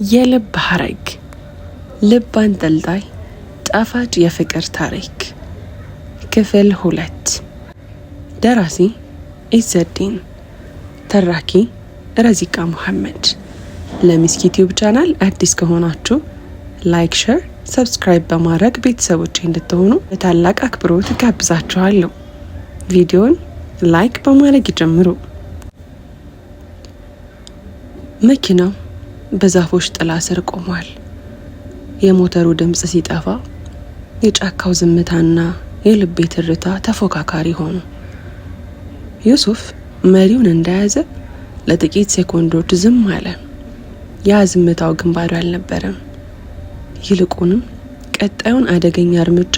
የልብ ሐረግ ልብ አንጠልጣይ ጣፋጭ የፍቅር ታሪክ ክፍል 2 ደራሲ ኢዘዲን ተራኪ ረዚቃ መሐመድ። ለሚስክ ዩቲዩብ ቻናል አዲስ ከሆናችሁ ላይክ፣ ሼር፣ ሰብስክራይብ በማድረግ ቤተሰቦቼ እንድትሆኑ በታላቅ አክብሮት ጋብዛችኋለሁ። ቪዲዮን ላይክ በማድረግ ይጀምሩ። መኪናው በዛፎች ጥላ ስር ቆሟል። የሞተሩ ድምጽ ሲጠፋ የጫካው ዝምታና የልቤ ትርታ ተፎካካሪ ሆኑ። ዩሱፍ መሪውን እንደያዘ ለጥቂት ሴኮንዶች ዝም አለ። ያ ዝምታው ግን ባዶ አልነበረም። ይልቁንም ቀጣዩን አደገኛ እርምጃ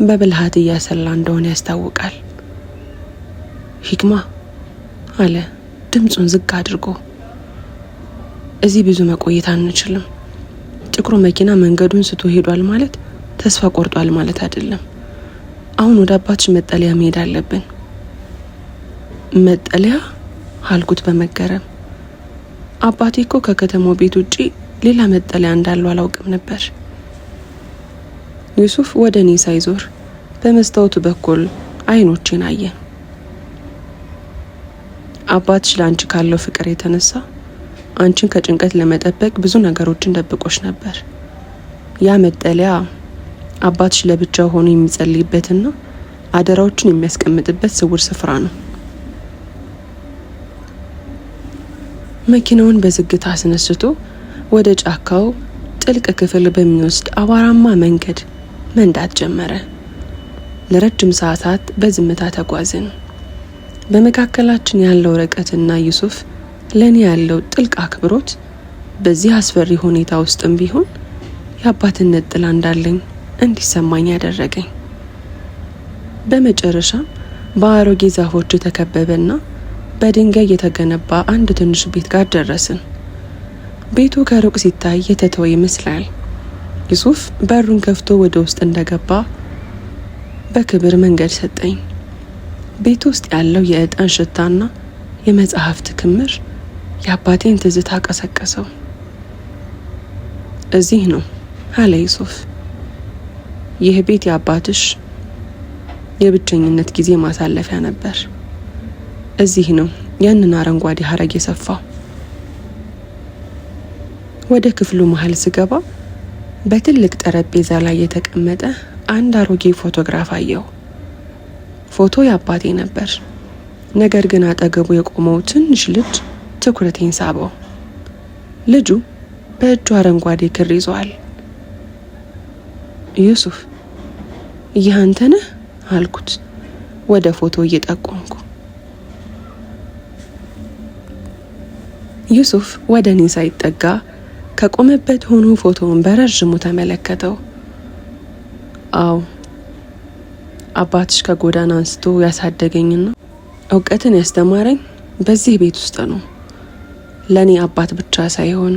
በብልሃት እያሰላ እንደሆነ ያስታውቃል። ሂክማ አለ ድምጹን ዝግ አድርጎ። እዚህ ብዙ መቆየት አንችልም። ጥቁሩ መኪና መንገዱን ስቶ ሄዷል ማለት ተስፋ ቆርጧል ማለት አይደለም። አሁን ወደ አባትሽ መጠለያ መሄድ አለብን። መጠለያ አልኩት በመገረም። አባቴ እኮ ከከተማው ቤት ውጪ ሌላ መጠለያ እንዳለው አላውቅም ነበር። ዩሱፍ ወደ እኔ ሳይዞር በመስታወቱ በኩል አይኖቼን አየ። አባትሽ ለአንቺ ካለው ፍቅር የተነሳ አንቺን ከጭንቀት ለመጠበቅ ብዙ ነገሮችን ደብቆሽ ነበር። ያ መጠለያ አባትሽ ለብቻው ሆኖ የሚጸልይበትና አደራዎችን የሚያስቀምጥበት ስውር ስፍራ ነው። መኪናውን በዝግታ አስነስቶ ወደ ጫካው ጥልቅ ክፍል በሚወስድ አቧራማ መንገድ መንዳት ጀመረ። ለረጅም ሰዓታት በዝምታ ተጓዝን። በመካከላችን ያለው ርቀትና ዩሱፍ ለኔ ያለው ጥልቅ አክብሮት በዚህ አስፈሪ ሁኔታ ውስጥም ቢሆን የአባትነት ጥላ እንዳለኝ እንዲሰማኝ ያደረገኝ። በመጨረሻ በአሮጌ ዛፎች የተከበበና በድንጋይ የተገነባ አንድ ትንሽ ቤት ጋር ደረስን። ቤቱ ከሩቅ ሲታይ የተተወ ይመስላል። ዩሱፍ በሩን ከፍቶ ወደ ውስጥ እንደገባ በክብር መንገድ ሰጠኝ። ቤቱ ውስጥ ያለው የዕጣን ሽታና የመጽሐፍት ክምር የአባቴን ትዝታ ቀሰቀሰው። እዚህ ነው አለ ዩሱፍ። ይህ ቤት የአባትሽ የብቸኝነት ጊዜ ማሳለፊያ ነበር። እዚህ ነው ያንን አረንጓዴ ሐረግ የሰፋው። ወደ ክፍሉ መሃል ስገባ በትልቅ ጠረጴዛ ላይ የተቀመጠ አንድ አሮጌ ፎቶግራፍ አየሁ። ፎቶ የአባቴ ነበር። ነገር ግን አጠገቡ የቆመው ትንሽ ልጅ ትኩረቴን ሳበው። ልጁ በእጁ አረንጓዴ ክር ይዟል። ዩሱፍ ይህ አንተ ነህ አልኩት ወደ ፎቶ እየጠቆምኩ። ዩሱፍ ወደ እኔ ሳይጠጋ ከቆመበት ሆኖ ፎቶውን በረዥሙ ተመለከተው። አዎ አባትሽ ከጎዳና አንስቶ ያሳደገኝና እውቀትን ያስተማረኝ በዚህ ቤት ውስጥ ነው። ለኔ አባት ብቻ ሳይሆን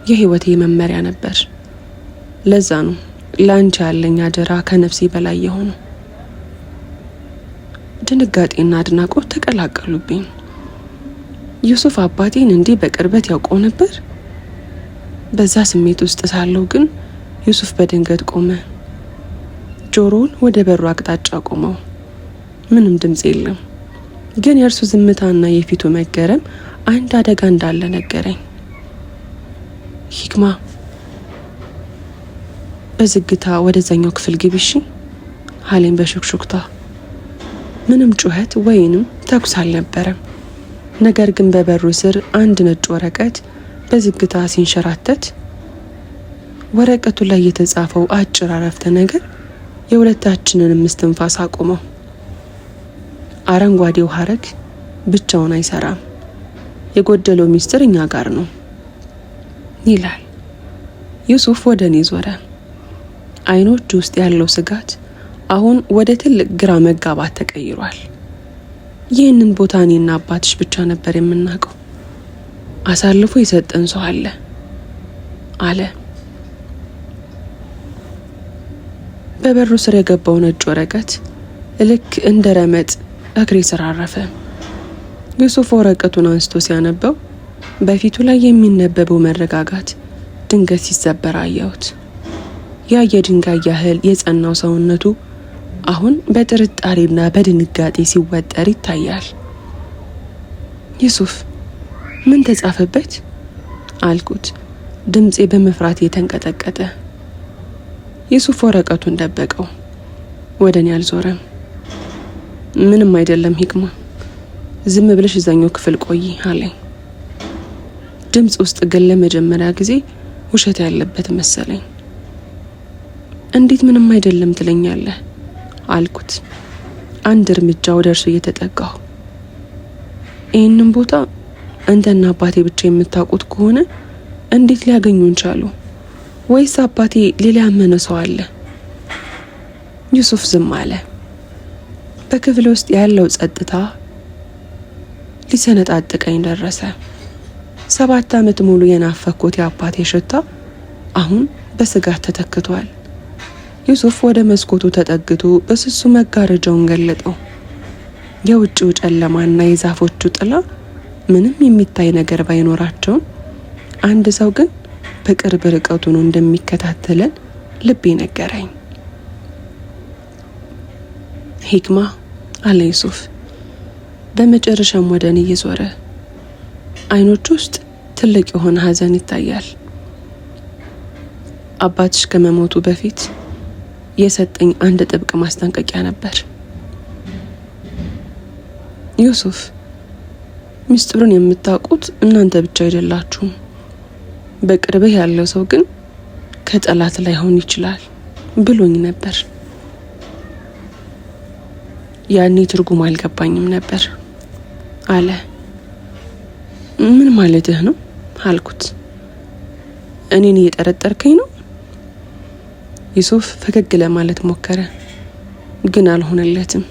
የህይወቴ መመሪያ ነበር። ለዛ ነው ለአንቺ ያለኝ አደራ ከነፍሴ በላይ የሆነው። ድንጋጤና አድናቆት ተቀላቀሉብኝ። ዩሱፍ አባቴን እንዲህ በቅርበት ያውቀው ነበር? በዛ ስሜት ውስጥ ሳለው ግን ዩሱፍ በድንገት ቆመ። ጆሮውን ወደ በሩ አቅጣጫ ቆመው። ምንም ድምጽ የለም፣ ግን የእርሱ ዝምታና የፊቱ መገረም አንድ አደጋ እንዳለ ነገረኝ። ሂክማ በዝግታ ወደዛኛው ክፍል ግቢ እሺ አለኝ በሹክሹክታ። ምንም ጩኸት ወይንም ተኩስ አልነበረም። ነገር ግን በበሩ ስር አንድ ነጭ ወረቀት በዝግታ ሲንሸራተት፣ ወረቀቱ ላይ የተጻፈው አጭር አረፍተ ነገር የሁለታችንንም እስትንፋስ አቆመው። አረንጓዴው ሐረግ ብቻውን አይሰራም፣ የጎደለው ሚስጥር እኛ ጋር ነው ይላል። ዩሱፍ ወደ እኔ ዞረ። አይኖቹ ውስጥ ያለው ስጋት አሁን ወደ ትልቅ ግራ መጋባት ተቀይሯል። ይህንን ቦታ እኔና አባትሽ ብቻ ነበር የምናውቀው። አሳልፎ የሰጠን ሰው አለ። በበሩ ስር የገባው ነጭ ወረቀት ልክ እንደ ረመጥ እግሬ ስር አረፈ። ዩሱፍ ወረቀቱን አንስቶ ሲያነበው በፊቱ ላይ የሚነበበው መረጋጋት ድንገት ሲሰበር አየሁት። ያ የድንጋይ ያህል የጸናው ሰውነቱ አሁን በጥርጣሬና በድንጋጤ ሲወጠር ይታያል። ዩሱፍ ምን ተጻፈበት አልኩት፣ ድምፄ በመፍራት የተንቀጠቀጠ። ዩሱፍ ወረቀቱን ደበቀው፣ ወደ እኔ አልዞረም። ምንም አይደለም ሂክማ፣ ዝም ብለሽ እዛኛው ክፍል ቆይ አለኝ። ድምፅ ውስጥ ግን ለመጀመሪያ ጊዜ ውሸት ያለበት መሰለኝ። እንዴት ምንም አይደለም ትለኛለህ አልኩት፣ አንድ እርምጃ ወደ እርሱ እየተጠጋሁ። ይህንን ቦታ አንተና አባቴ ብቻ የምታውቁት ከሆነ እንዴት ሊያገኙን ቻሉ? ወይስ አባቴ ሌላ ያመነ ሰው አለ? ዩሱፍ ዝም አለ። በክፍል ውስጥ ያለው ጸጥታ ሊሰነጣጥቀኝ ደረሰ። 7 ዓመት ሙሉ የናፈኩት የአባቴ ሽታ አሁን በስጋት ተተክቷል። ዩሱፍ ወደ መስኮቱ ተጠግቶ በስሱ መጋረጃውን ገለጠው። የውጭው ጨለማና የዛፎቹ ጥላ ምንም የሚታይ ነገር ባይኖራቸውም አንድ ሰው ግን በቅርብ ርቀቱ ነው እንደሚከታተለን ልቤ ነገረኝ። ሂክማ አለ ዩሱፍ በመጨረሻም ወደ እኔ እየዞረ። አይኖቹ ውስጥ ትልቅ የሆነ ሀዘን ይታያል። አባትሽ ከመሞቱ በፊት የሰጠኝ አንድ ጥብቅ ማስጠንቀቂያ ነበር። ዩሱፍ ሚስጥሩን የምታውቁት እናንተ ብቻ አይደላችሁም። በቅርብህ ያለው ሰው ግን ከጠላት ላይ ሆን ይችላል ብሎኝ ነበር። ያኔ ትርጉም አልገባኝም ነበር አለ። ምን ማለትህ ነው አልኩት። እኔን እየጠረጠርከኝ ነው? ዩሱፍ ፈገግ ለማለት ሞከረ፣ ግን አልሆነለትም።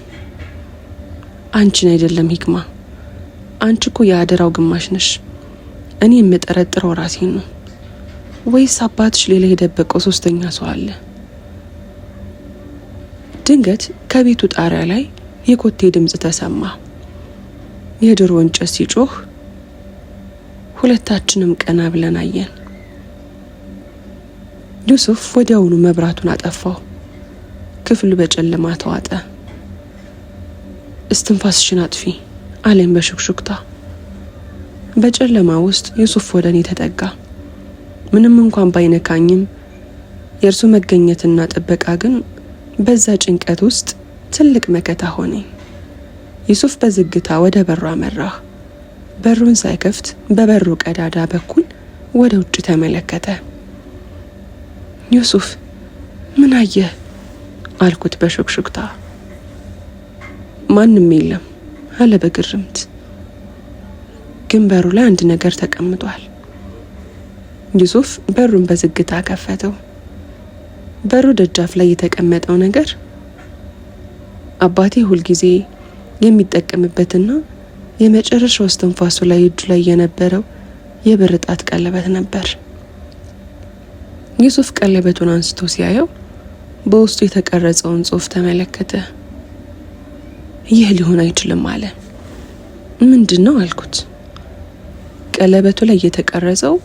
አንቺን አይደለም ሂክማ፣ አንቺ እኮ የአደራው ግማሽ ነሽ። እኔ የምጠረጥረው ራሴን ነው። ወይስ አባትሽ ሌላ የደበቀው ሶስተኛ ሰው አለ? ድንገት ከቤቱ ጣሪያ ላይ የኮቴ ድምጽ ተሰማ። የድሮ እንጨት ሲጮህ ሁለታችንም ቀና ብለን አየን። ዩሱፍ ወዲያውኑ መብራቱን አጠፋው። ክፍሉ በጨለማ ተዋጠ። እስትንፋስሽን አጥፊ አለኝ በሹክሹክታ። በጨለማ ውስጥ ዩሱፍ ወደ እኔ ተጠጋ። ምንም እንኳን ባይነካኝም የእርሱ መገኘትና ጥበቃ ግን በዛ ጭንቀት ውስጥ ትልቅ መከታ ሆነኝ። ዩሱፍ በዝግታ ወደ በሩ አመራ። በሩን ሳይከፍት በበሩ ቀዳዳ በኩል ወደ ውጭ ተመለከተ። ዩሱፍ ምን አየህ አልኩት በሹክሹክታ። ማንም የለም አለ በግርምት። ግን በሩ ላይ አንድ ነገር ተቀምጧል። ዩሱፍ በሩን በዝግታ ከፈተው። በሩ ደጃፍ ላይ የተቀመጠው ነገር አባቴ ሁልጊዜ የሚጠቀምበትና የመጨረሻው እስትንፋሱ ላይ እጁ ላይ የነበረው የብር ጣት ቀለበት ነበር። ዩሱፍ ቀለበቱን አንስቶ ሲያየው በውስጡ የተቀረጸውን ጽሑፍ ተመለከተ። ይህ ሊሆን አይችልም አለ። ምንድነው አልኩት። ቀለበቱ ላይ የተቀረጸው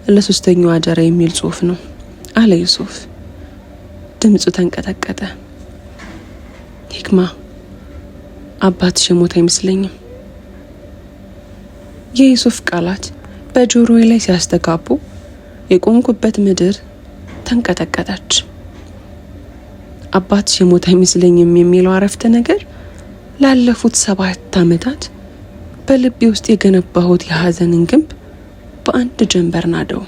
ለሶስተኛው አደራ የሚል ጽሑፍ ነው አለ ዩሱፍ። ድምፁ ተንቀጠቀጠ። ሂክማ አባትሽ የሞተ አይመስለኝም። የዩሱፍ ቃላት በጆሮዬ ላይ ሲያስተጋቡ የቆምኩበት ምድር ተንቀጠቀጠች። አባትሽ የሞተ አይመስለኝም የሚለው አረፍተ ነገር ላለፉት 7 ዓመታት በልቤ ውስጥ የገነባሁት የሀዘንን ግንብ በአንድ ጀንበር ናደው።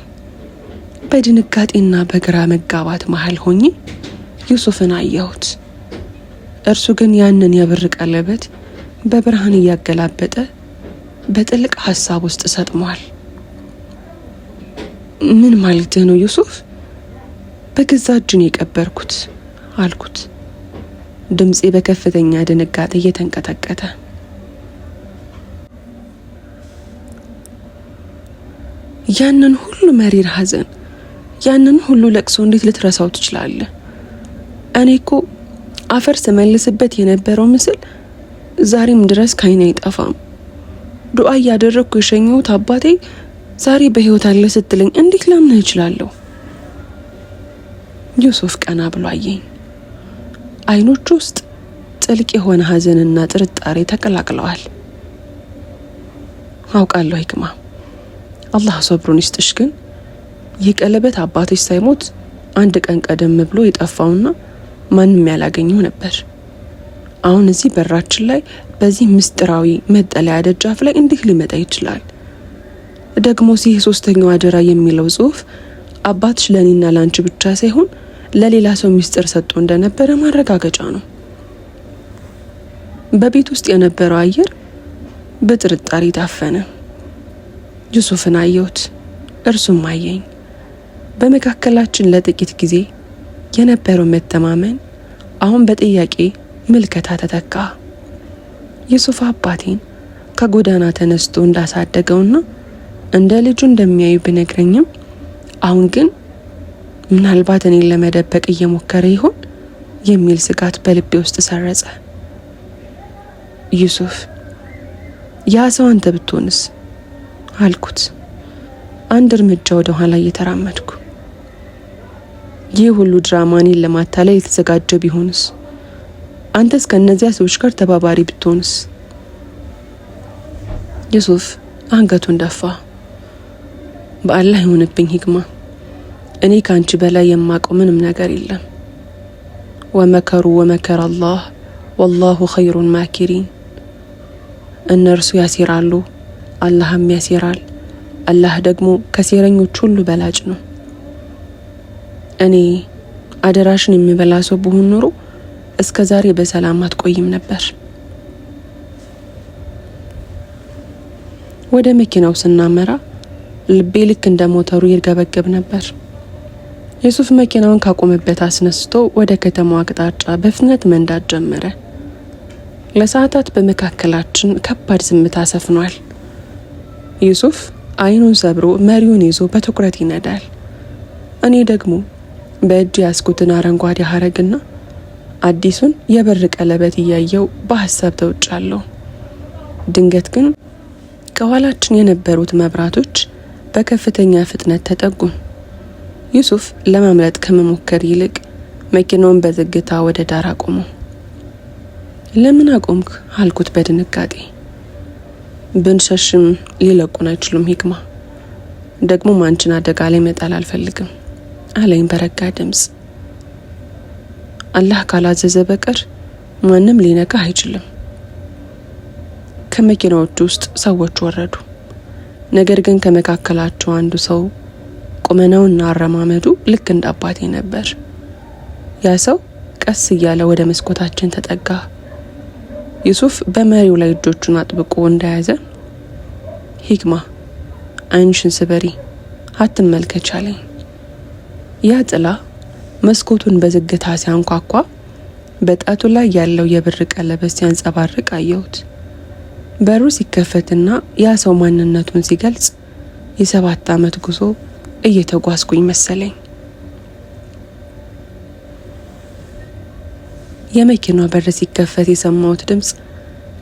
በድንጋጤና በግራ መጋባት መሃል ሆኜ ዩሱፍን አየሁት። እርሱ ግን ያንን የብር ቀለበት በብርሃን እያገላበጠ በጥልቅ ሀሳብ ውስጥ ሰጥሟል። ምን ማለትህ ነው ዩሱፍ? በገዛ እጅን የቀበርኩት አልኩት። ድምፄ በከፍተኛ ድንጋጤ እየተንቀጠቀጠ። ያንን ሁሉ መሪር ሀዘን፣ ያንን ሁሉ ለቅሶ እንዴት ልትረሳው ትችላለህ? እኔ እኮ አፈር ስመልስበት የነበረው ምስል ዛሬም ድረስ ከዓይኔ አይጠፋም። ዱዓ እያደረግኩ የሸኘሁት አባቴ ዛሬ በህይወት አለ ስትለኝ እንዴት ላምንህ እችላለሁ? ዩሱፍ ቀና ብሎ አየኝ። አይኖቹ ውስጥ ጥልቅ የሆነ ሐዘንና ጥርጣሬ ተቀላቅለዋል። አውቃለሁ ሂክማ፣ አላህ ሶብሩን ይስጥሽ። ግን የቀለበት አባትሽ ሳይሞት አንድ ቀን ቀደም ብሎ የጠፋውና ማንም ያላገኘው ነበር። አሁን እዚህ በራችን ላይ በዚህ ምስጢራዊ መጠለያ ደጃፍ ላይ እንዴት ሊመጣ ይችላል? ደግሞ ይህ ሶስተኛው አደራ የሚለው ጽሑፍ አባትሽ ለኔና ላንቺ ብቻ ሳይሆን ለሌላ ሰው ምስጢር ሰጥቶ እንደነበረ ማረጋገጫ ነው። በቤት ውስጥ የነበረው አየር በጥርጣሬ ታፈነ። ዩሱፍን አየሁት፣ እርሱም አየኝ። በመካከላችን ለጥቂት ጊዜ የነበረው መተማመን አሁን በጥያቄ ምልከታ ተተካ። ዩሱፍ አባቴን ከጎዳና ተነስቶ እንዳሳደገውና እንደ ልጁ እንደሚያዩ ብነግረኝም አሁን ግን ምናልባት እኔን ለመደበቅ እየሞከረ ይሆን የሚል ስጋት በልቤ ውስጥ ሰረጸ። ዩሱፍ፣ ያ ሰው አንተ ብትሆንስ አልኩት፣ አንድ እርምጃ ወደ ኋላ እየተራመድኩ። ይህ ሁሉ ድራማ እኔን ለማታለል የተዘጋጀ ቢሆንስ? አንተስ ከእነዚያ ሰዎች ጋር ተባባሪ ብትሆንስ? ዩሱፍ አንገቱን ደፋ። በአላህ ይሁንብኝ ሂክማ፣ እኔ ካንቺ በላይ የማውቀው ምንም ነገር የለም። ወመከሩ ወመከረ አላህ ወላሁ ኸይሩን ማኪሪን። እነርሱ ያሴራሉ፣ አላህም ያሴራል። አላህ ደግሞ ከሴረኞች ሁሉ በላጭ ነው። እኔ አደራሽን የሚበላ ሰው ብሆን ኖሮ እስከ ዛሬ በሰላም አትቆይም ነበር። ወደ መኪናው ስናመራ ልቤ ልክ እንደ ሞተሩ ይርገበገብ ነበር። ዩሱፍ መኪናውን ካቆመበት አስነስቶ ወደ ከተማው አቅጣጫ በፍጥነት መንዳት ጀመረ። ለሰዓታት በመካከላችን ከባድ ዝምታ ሰፍኗል። ዩሱፍ አይኑን ሰብሮ መሪውን ይዞ በትኩረት ይነዳል። እኔ ደግሞ በእጅ ያስኩትን አረንጓዴ ሐረግና አዲሱን የብር ቀለበት እያየው በሐሳብ ተውጫለሁ። ድንገት ግን ከኋላችን የነበሩት መብራቶች በከፍተኛ ፍጥነት ተጠጉን። ዩሱፍ ለማምለጥ ከመሞከር ይልቅ መኪናውን በዝግታ ወደ ዳር አቆመው። ለምን አቆምክ አልኩት በድንጋጤ። ብንሸሽም ሊለቁን አይችሉም ሂክማ፣ ደግሞ አንቺን አደጋ ላይ መጣል አልፈልግም አለኝ በረጋ ድምጽ። አላህ ካላዘዘ በቀር ማንም ሊነካ አይችልም። ከመኪናዎቹ ውስጥ ሰዎች ወረዱ። ነገር ግን ከመካከላቸው አንዱ ሰው ቁመናውና አረማመዱ ልክ እንደ አባቴ ነበር። ያ ሰው ቀስ እያለ ወደ መስኮታችን ተጠጋ። ዩሱፍ በመሪው ላይ እጆቹን አጥብቆ እንደያዘ ሂክማ፣ አይንሽን ስበሪ፣ አትመልከች አለኝ። ያ ጥላ መስኮቱን በዝግታ ሲያንኳኳ በጣቱ ላይ ያለው የብር ቀለበት ሲያንጸባርቅ አየሁት። በሩ ሲከፈትና ያ ሰው ማንነቱን ሲገልጽ የ7 ዓመት ጉዞ እየተጓዝኩኝ መሰለኝ። የመኪናው በር ሲከፈት የሰማሁት ድምጽ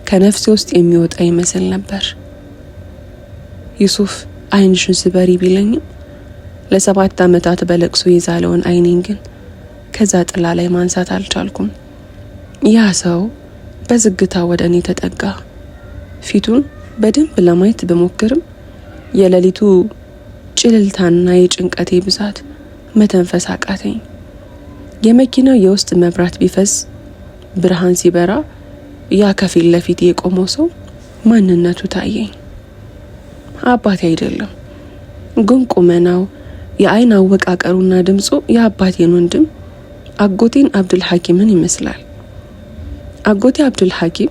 ከነፍሴ ውስጥ የሚወጣ ይመስል ነበር። ዩሱፍ አይንሽን ስበሪ ቢለኝም ለ7 ዓመታት በለቅሶ የዛለውን አይኔን ግን ከዛ ጥላ ላይ ማንሳት አልቻልኩም። ያ ሰው በዝግታ ወደ እኔ ተጠጋ። ፊቱን በደንብ ለማየት በሞክርም የሌሊቱ ጭልልታና የጭንቀቴ ብዛት መተንፈስ አቃተኝ። የመኪናው የውስጥ መብራት ቢፈስ ብርሃን ሲበራ ያ ከፊት ለፊት የቆመው ሰው ማንነቱ ታየኝ። አባቴ አይደለም፣ ግን ቁመናው፣ የአይን አወቃቀሩና ድምፁ የአባቴን ወንድም አጎቴን አብዱል ሐኪምን ይመስላል። አጎቴ አብዱል ሐኪም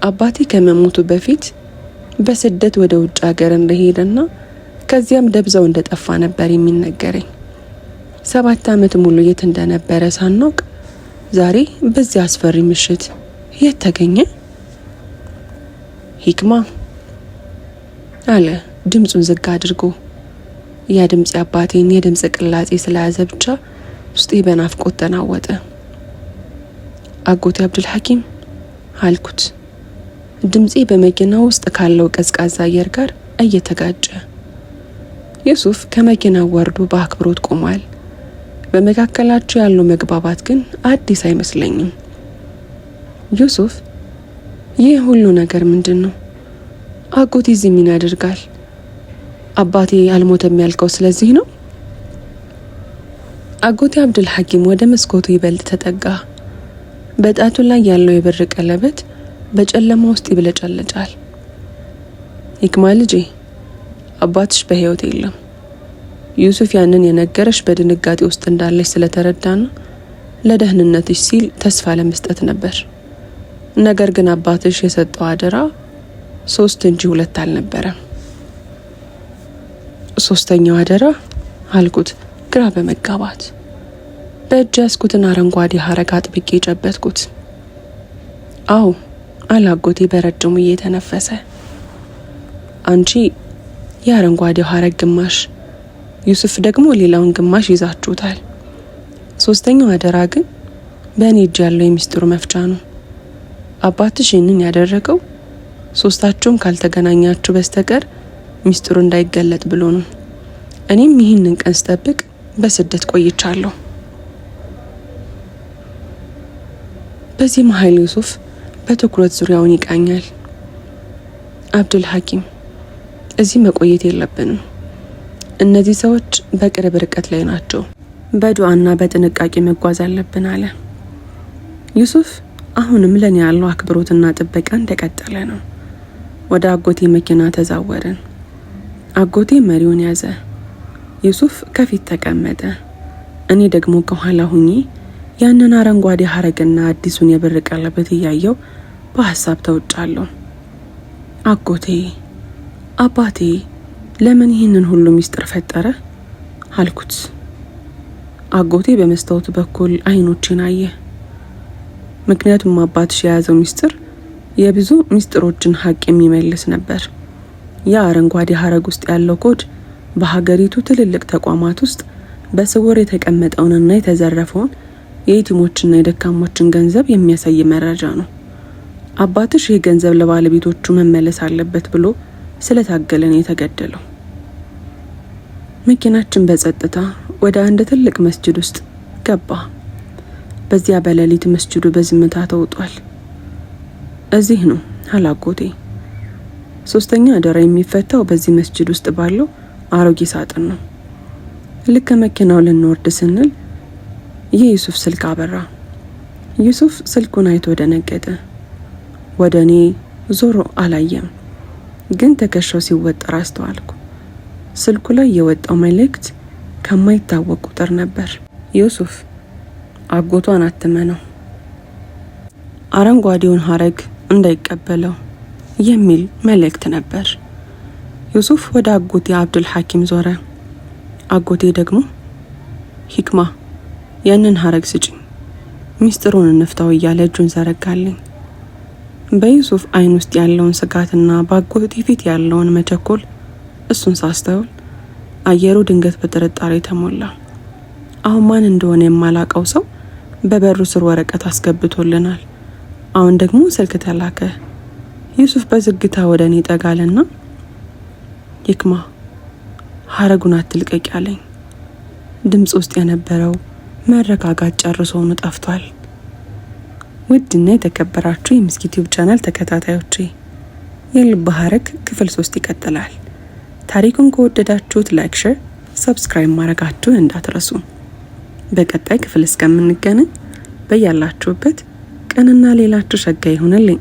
አባቴ ከመሞቱ በፊት በስደት ወደ ውጭ ሀገር እንደሄደና ከዚያም ደብዛው እንደጠፋ ነበር የሚነገረኝ። 7 ዓመት ሙሉ የት እንደነበረ ሳናውቅ ዛሬ በዚህ አስፈሪ ምሽት የት ተገኘ? ሂክማ አለ ድምፁን ዝግ አድርጎ። ያ ድምጽ አባቴን የድምጽ ቅላጼ ስለያዘ ብቻ ውስጤ በናፍቆት ተናወጠ። አጎቴ አብዱል ሐኪም አልኩት። ድምጼ በመኪናው ውስጥ ካለው ቀዝቃዛ አየር ጋር እየተጋጨ። ዩሱፍ ከመኪናው ወርዶ በአክብሮት ቆሟል። በመካከላቸው ያለው መግባባት ግን አዲስ አይመስለኝም። ዩሱፍ፣ ይህ ሁሉ ነገር ምንድን ነው? አጎቴ እዚህ ምን ያደርጋል? አባቴ አልሞተም ያልከው ስለዚህ ነው? አጎቴ አብዱል ሐኪም ወደ መስኮቱ ይበልጥ ተጠጋ። በጣቱ ላይ ያለው የብር ቀለበት በጨለማ ውስጥ ይብለጨለጫል። ሂክማ ልጄ፣ አባትሽ በህይወት የለም። ዩሱፍ ያንን የነገረሽ በድንጋጤ ውስጥ እንዳለሽ ስለተረዳና ለደህንነትሽ ሲል ተስፋ ለመስጠት ነበር። ነገር ግን አባትሽ የሰጠው አደራ 3 እንጂ 2 አልነበረም። 3ኛው አደራ አልኩት ግራ በመጋባት። በእጅ ያዝኩትን አረንጓዴ ሐረግ አጥብቄ ጨበጥኩት። አዎ አለ አጎቴ በረጅሙ እየተነፈሰ። አንቺ የአረንጓዴው ሐረግ ግማሽ፣ ዩሱፍ ደግሞ ሌላውን ግማሽ ይዛችሁታል። 3ኛው አደራ ግን በእኔ እጅ ያለው የሚስጥሩ መፍቻ ነው። አባትሽ ይህንን ያደረገው 3ታችሁም ካልተገናኛችሁ በስተቀር ሚስጥሩ እንዳይገለጥ ብሎ ነው። እኔም ይህንን ቀን ስጠብቅ በስደት ቆይቻለሁ። በዚህ መሀል ዩሱፍ በትኩረት ዙሪያውን ይቃኛል። አብዱል ሐኪም፣ እዚህ መቆየት የለብንም። እነዚህ ሰዎች በቅርብ ርቀት ላይ ናቸው። በዱዓና በጥንቃቄ መጓዝ አለብን አለ ዩሱፍ። አሁንም ለኔ ያለው አክብሮትና ጥበቃ እንደቀጠለ ነው። ወደ አጎቴ መኪና ተዛወርን። አጎቴ መሪውን ያዘ። ዩሱፍ ከፊት ተቀመጠ። እኔ ደግሞ ከኋላ ሁኜ ያንን አረንጓዴ ሐረግና አዲሱን የብር ቀለበት እያየው በሐሳብ ተውጫለሁ። አጎቴ፣ አባቴ ለምን ይህንን ሁሉ ሚስጥር ፈጠረ አልኩት። አጎቴ በመስታወት በኩል አይኖችን አየ። ምክንያቱም አባትሽ የያዘው ሚስጥር የብዙ ሚስጥሮችን ሀቅ የሚመልስ ነበር። ያ አረንጓዴ ሐረግ ውስጥ ያለው ኮድ በሀገሪቱ ትልልቅ ተቋማት ውስጥ በስውር የተቀመጠውንና የተዘረፈውን የየቲሞችና የደካሞችን ገንዘብ የሚያሳይ መረጃ ነው። አባትሽ ይህ ገንዘብ ለባለቤቶቹ መመለስ አለበት ብሎ ስለታገለን የተገደለው። መኪናችን በጸጥታ ወደ አንድ ትልቅ መስጂድ ውስጥ ገባ። በዚያ በሌሊት መስጂዱ በዝምታ ተውጧል። እዚህ ነው አላጎቴ። 3ኛ አደራ የሚፈታው በዚህ መስጂድ ውስጥ ባለው አሮጌ ሳጥን ነው። ልክ መኪናው ልንወርድ ስንል የዩሱፍ ስልክ አበራ። ዩሱፍ ስልኩን አይቶ ደነገጠ። ወደ እኔ ዞሮ አላየም፣ ግን ትከሻው ሲወጠር አስተዋልኩ። ስልኩ ላይ የወጣው መልእክት ከማይታወቅ ቁጥር ነበር። ዩሱፍ፣ አጎቷን አትመነው፣ አረንጓዴውን ሐረግ እንዳይቀበለው የሚል መልእክት ነበር። ዩሱፍ ወደ አጎቴ አብዱል ሐኪም ዞረ። አጎቴ ደግሞ ሂክማ፣ ያንን ሐረግ ስጪኝ፣ ሚስጥሩን እንፍታው እያለ እጁን ዘረጋልኝ። በዩሱፍ አይን ውስጥ ያለውን ስጋትና በአጎቴ ፊት ያለውን መቸኮል እሱን ሳስተውል አየሩ ድንገት በጥርጣሬ ተሞላ። አሁን ማን እንደሆነ የማላቀው ሰው በበሩ ስር ወረቀት አስገብቶልናል። አሁን ደግሞ ስልክ ተላከ። ዩሱፍ በዝግታ ወደ እኔ ጠጋልና ሂክማ፣ ሐረጉን አትልቀቂ አለኝ። ድምጽ ውስጥ የነበረው መረጋጋት ጨርሶውኑ ጠፍቷል። ውድና የተከበራችሁ የምስኪ ዩቲዩብ ቻናል ተከታታዮቼ፣ የልብ ሐረግ ክፍል 3 ይቀጥላል። ታሪኩን ከወደዳችሁት ላይክ፣ ሼር፣ ሰብስክራይብ ማድረጋችሁን እንዳትረሱ። በቀጣይ ክፍል እስከምንገናኝ በያላችሁበት ቀንና ሌላችሁ ሸጋ ይሁንልኝ።